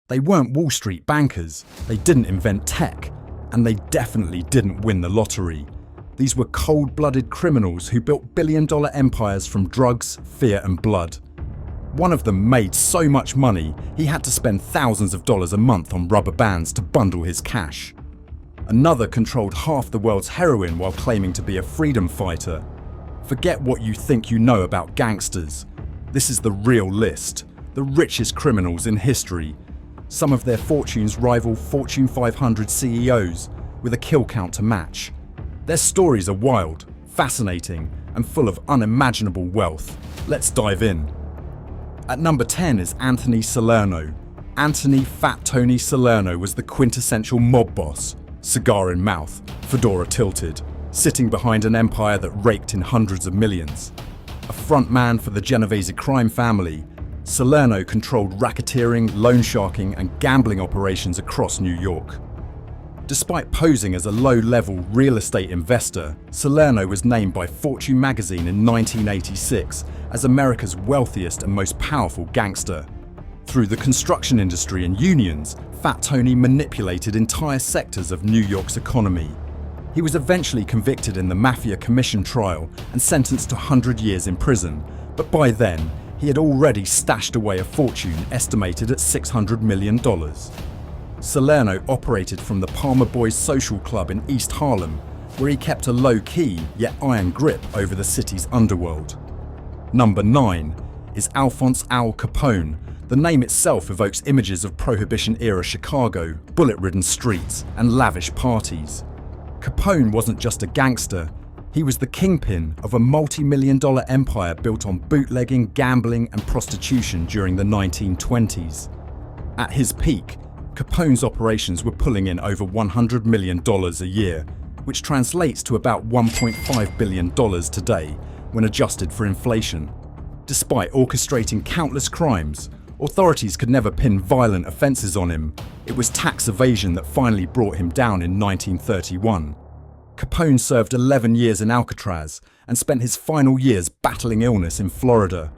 They weren't Wall Street bankers, they didn't invent tech, and they definitely didn't win the lottery. These were cold-blooded criminals who built billion-dollar empires from drugs, fear and blood. One of them made so much money, he had to spend thousands of dollars a month on rubber bands to bundle his cash. Another controlled half the world's heroin while claiming to be a freedom fighter. Forget what you think you know about gangsters. This is the real list, the richest criminals in history. Some of their fortunes rival Fortune 500 CEOs, with a kill count to match. Their stories are wild, fascinating, and full of unimaginable wealth. Let's dive in. At number 10 is Anthony Salerno. Anthony Fat Tony Salerno was the quintessential mob boss, cigar in mouth, fedora tilted, sitting behind an empire that raked in hundreds of millions. A front man for the Genovese crime family, Salerno controlled racketeering, loan sharking, and gambling operations across New York. Despite posing as a low-level real estate investor, Salerno was named by Fortune magazine in 1986 as America's wealthiest and most powerful gangster. Through the construction industry and unions, Fat Tony manipulated entire sectors of New York's economy. He was eventually convicted in the Mafia Commission trial and sentenced to 100 years in prison, but by then, he had already stashed away a fortune estimated at $600 million. Salerno operated from the Palmer Boys Social Club in East Harlem, where he kept a low-key yet iron grip over the city's underworld. Number 9 is Alphonse Al Capone. The name itself evokes images of Prohibition-era Chicago, bullet-ridden streets, and lavish parties. Capone wasn't just a gangster. He was the kingpin of a multi-million-dollar empire built on bootlegging, gambling, and prostitution during the 1920s. At his peak, Capone's operations were pulling in over $100 million a year, which translates to about $1.5 billion today when adjusted for inflation. Despite orchestrating countless crimes, authorities could never pin violent offences on him. It was tax evasion that finally brought him down in 1931. Capone served 11 years in Alcatraz and spent his final years battling illness in Florida.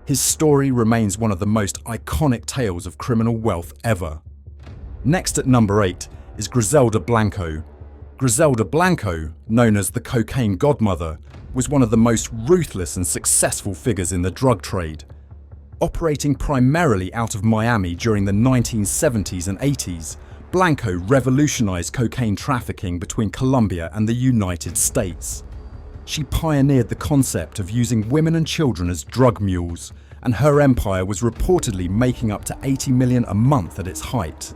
His story remains one of the most iconic tales of criminal wealth ever. Next at number 8 is Griselda Blanco. Griselda Blanco, known as the cocaine godmother, was one of the most ruthless and successful figures in the drug trade. Operating primarily out of Miami during the 1970s and 80s, Blanco revolutionized cocaine trafficking between Colombia and the United States. She pioneered the concept of using women and children as drug mules, and her empire was reportedly making up to $80 million a month at its height.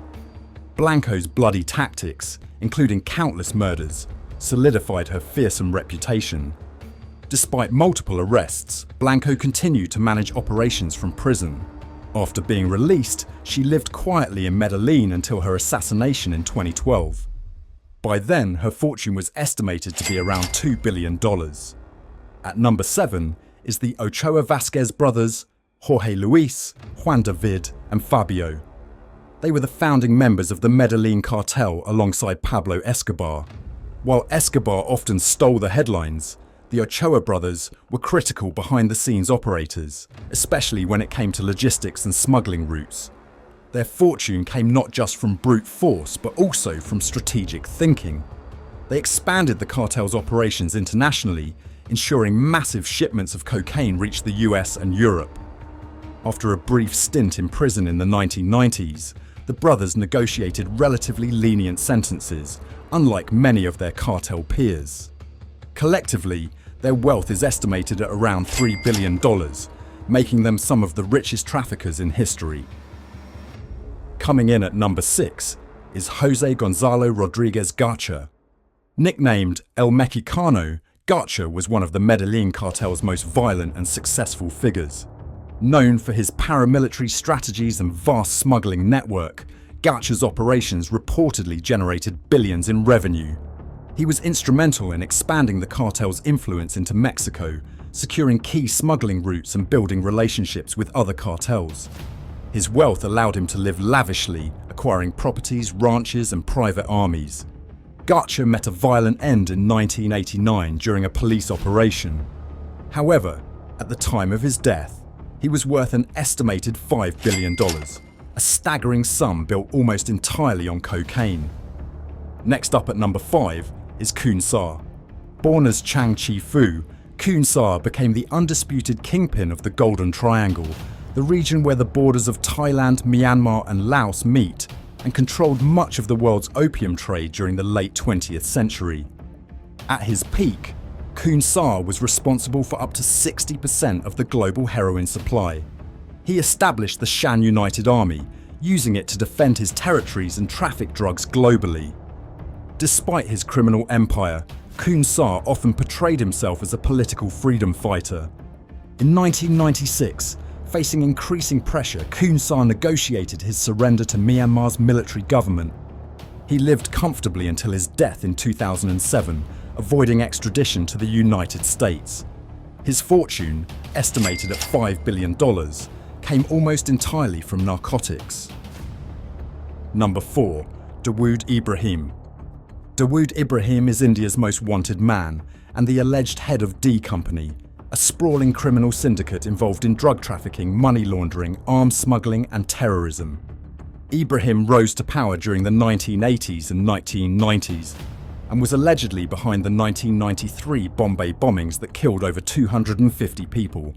Blanco's bloody tactics, including countless murders, solidified her fearsome reputation. Despite multiple arrests, Blanco continued to manage operations from prison. After being released, she lived quietly in Medellin until her assassination in 2012. By then, her fortune was estimated to be around $2 billion. At number 7 is the Ochoa Vasquez brothers, Jorge Luis, Juan David, and Fabio. They were the founding members of the Medellin cartel alongside Pablo Escobar. While Escobar often stole the headlines, the Ochoa brothers were critical behind-the-scenes operators, especially when it came to logistics and smuggling routes. Their fortune came not just from brute force, but also from strategic thinking. They expanded the cartel's operations internationally, ensuring massive shipments of cocaine reached the US and Europe. After a brief stint in prison in the 1990s, the brothers negotiated relatively lenient sentences, unlike many of their cartel peers. Collectively, their wealth is estimated at around $3 billion, making them some of the richest traffickers in history. Coming in at number 6 is Jose Gonzalo Rodriguez Garcha. Nicknamed El Mexicano, Garcha was one of the Medellin cartel's most violent and successful figures. Known for his paramilitary strategies and vast smuggling network, Garcha's operations reportedly generated billions in revenue. He was instrumental in expanding the cartel's influence into Mexico, securing key smuggling routes and building relationships with other cartels. His wealth allowed him to live lavishly, acquiring properties, ranches, and private armies. Garcha met a violent end in 1989 during a police operation. However, at the time of his death, he was worth an estimated $5 billion. a staggering sum built almost entirely on cocaine. Next up at number 5 is Kungar. Born as Chang Chi-fu, Kungar became the undisputed kingpin of the Golden Triangle, the region where the borders of Thailand, Myanmar and Laos meet, and controlled much of the world's opium trade during the late 20th century. At his peak, Kungar was responsible for up to 60% of the global heroin supply. He established the Shan United Army, using it to defend his territories and traffic drugs globally. Despite his criminal empire, Kungar often portrayed himself as a political freedom fighter. In 1996, facing increasing pressure, Kungar negotiated his surrender to Myanmar's military government. He lived comfortably until his death in 2007, avoiding extradition to the United States. His fortune, estimated at $5 billion, came almost entirely from narcotics. Number 4. Doud Ibrahim. Doud Ibrahim is India's most wanted man and the alleged head of D Company, a sprawling criminal syndicate involved in drug trafficking, money laundering, arms smuggling and terrorism. Ibrahim rose to power during the 1980s and 1990s and was allegedly behind the 1993 Bombay bombings that killed over 250 people.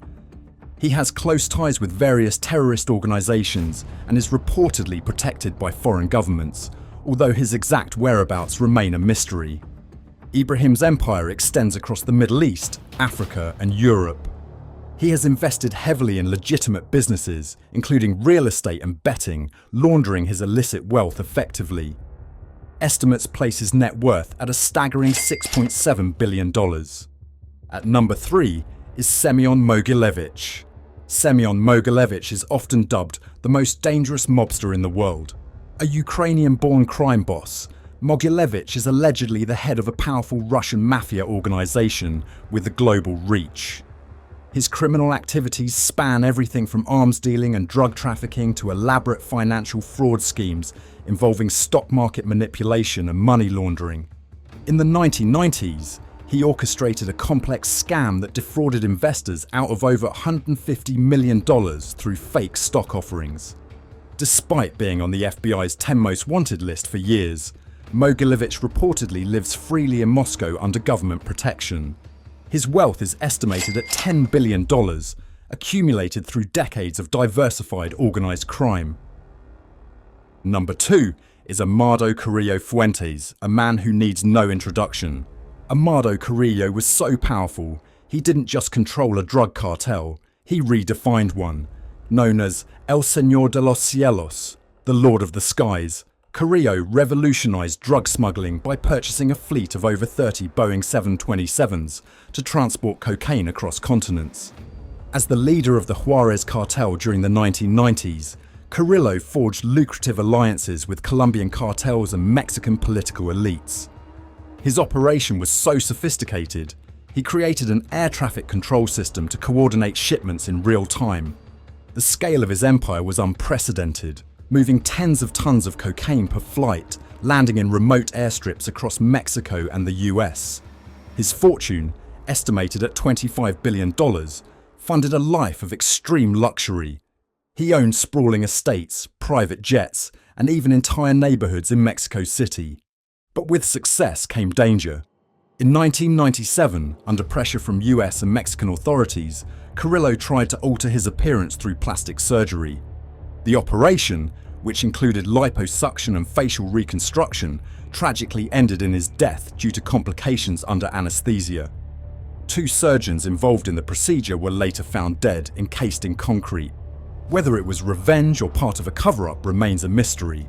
He has close ties with various terrorist organizations and is reportedly protected by foreign governments, although his exact whereabouts remain a mystery. Ibrahim's empire extends across the Middle East, Africa and Europe. He has invested heavily in legitimate businesses, including real estate and betting, laundering his illicit wealth effectively. Estimates place his net worth at a staggering $6.7 billion. At number 3 is Seion Mogvich. Seion Mogvich is often dubbed the most dangerous mobster in the world. A Ukrainian-born crime boss, Mogvich is allegedly the head of a powerful Russian mafia organization with a global reach. His criminal activities span everything from arms dealing and drug trafficking to elaborate financial fraud schemes involving stock market manipulation and money laundering. In the 1990s, he orchestrated a complex scam that defrauded investors out of over $150 million through fake stock offerings. Despite being on the FBI's 10 most wanted list for years, Mogvich reportedly lives freely in Moscow under government protection. His wealth is estimated at $10 billion, accumulated through decades of diversified organized crime. Number 2 is Amardo Curio Fuentes, a man who needs no introduction. Amardo Curio was so powerful, he didn't just control a drug cartel, he redefined one. Known as El Señor de los Cielos, the Lord of the Skies, Curio revolutionized drug smuggling by purchasing a fleet of over 30 Boeing 727s to transport cocaine across continents. As the leader of the Juarez cartel during the 1990s, Curio forged lucrative alliances with Colombian cartels and Mexican political elites. His operation was so sophisticated, he created an air traffic control system to coordinate shipments in real time. The scale of his empire was unprecedented, moving tens of tons of cocaine per flight, landing in remote airstrips across Mexico and the US. His fortune, estimated at $25 billion, funded a life of extreme luxury. He owned sprawling estates, private jets, and even entire neighborhoods in Mexico City. But with success came danger. In 1997, under pressure from US and Mexican authorities, Curio tried to alter his appearance through plastic surgery. The operation, which included liposuction and facial reconstruction, tragically ended in his death due to complications under anesthesia. 2 surgeons involved in the procedure were later found dead, encased in concrete. Whether it was revenge or part of a cover-up remains a mystery.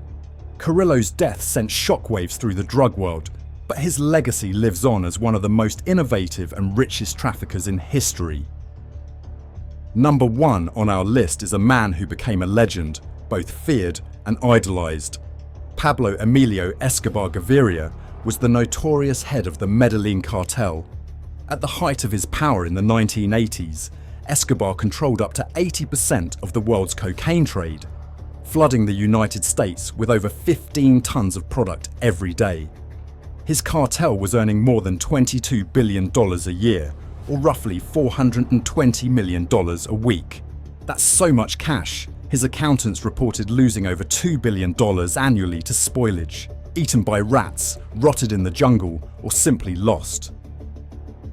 Curio's death sent shockwaves through the drug world, but his legacy lives on as one of the most innovative and richest traffickers in history. Number 1 on our list is a man who became a legend, both feared and idolized. Pablo Emilio Escobar Gaviria was the notorious head of the Medellin cartel. At the height of his power in the 1980s, Escobar controlled up to 80% of the world's cocaine trade, flooding the United States with over 15 tons of product every day. His cartel was earning more than $22 billion a year, or roughly $420 million a week. That's so much cash, His accountants reported losing over $2 billion annually to spoilage, eaten by rats, rotted in the jungle, or simply lost.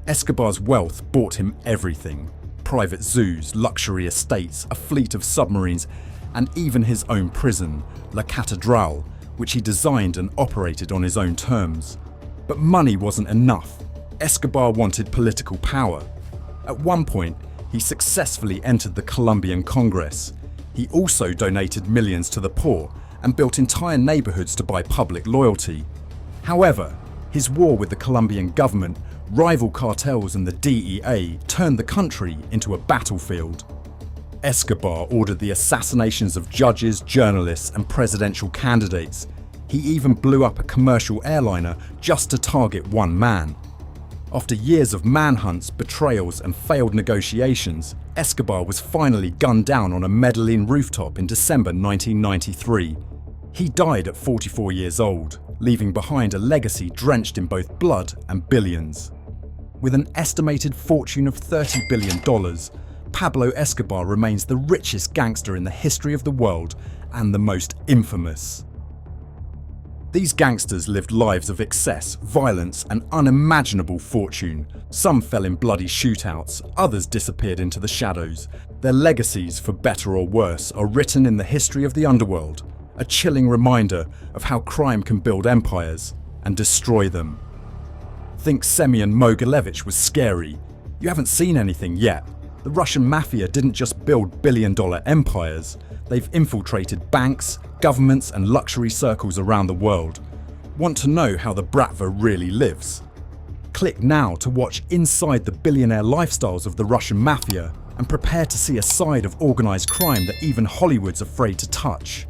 Escobar's wealth bought him everything: private zoos, luxury estates, a fleet of submarines, and even his own prison, La Catedral, which he designed and operated on his own terms. But money wasn't enough. Escobar wanted political power. At one point, he successfully entered the Colombian Congress. He also donated millions to the poor and built entire neighborhoods to buy public loyalty. However, his war with the Colombian government, rival cartels and the DEA turned the country into a battlefield. Escobar ordered the assassinations of judges, journalists, and presidential candidates. He even blew up a commercial airliner just to target one man. After years of manhunts, betrayals, and failed negotiations, Escobar was finally gunned down on a Medellin rooftop in December 1993. He died at 44 years old, leaving behind a legacy drenched in both blood and billions. With an estimated fortune of $30 billion, Pablo Escobar remains the richest gangster in the history of the world and the most infamous. These gangsters lived lives of excess, violence, and unimaginable fortune. Some fell in bloody shootouts, others disappeared into the shadows. Their legacies, for better or worse, are written in the history of the underworld, a chilling reminder of how crime can build empires and destroy them. Think Seion Mogvich was scary. You haven't seen anything yet. The Russian mafia didn't just build billion-dollar empires. They've infiltrated banks, governments, and luxury circles around the world. Want to know how the Bratva really lives? Click now to watch inside the billionaire lifestyles of the Russian mafia and prepare to see a side of organized crime that even Hollywood's afraid to touch.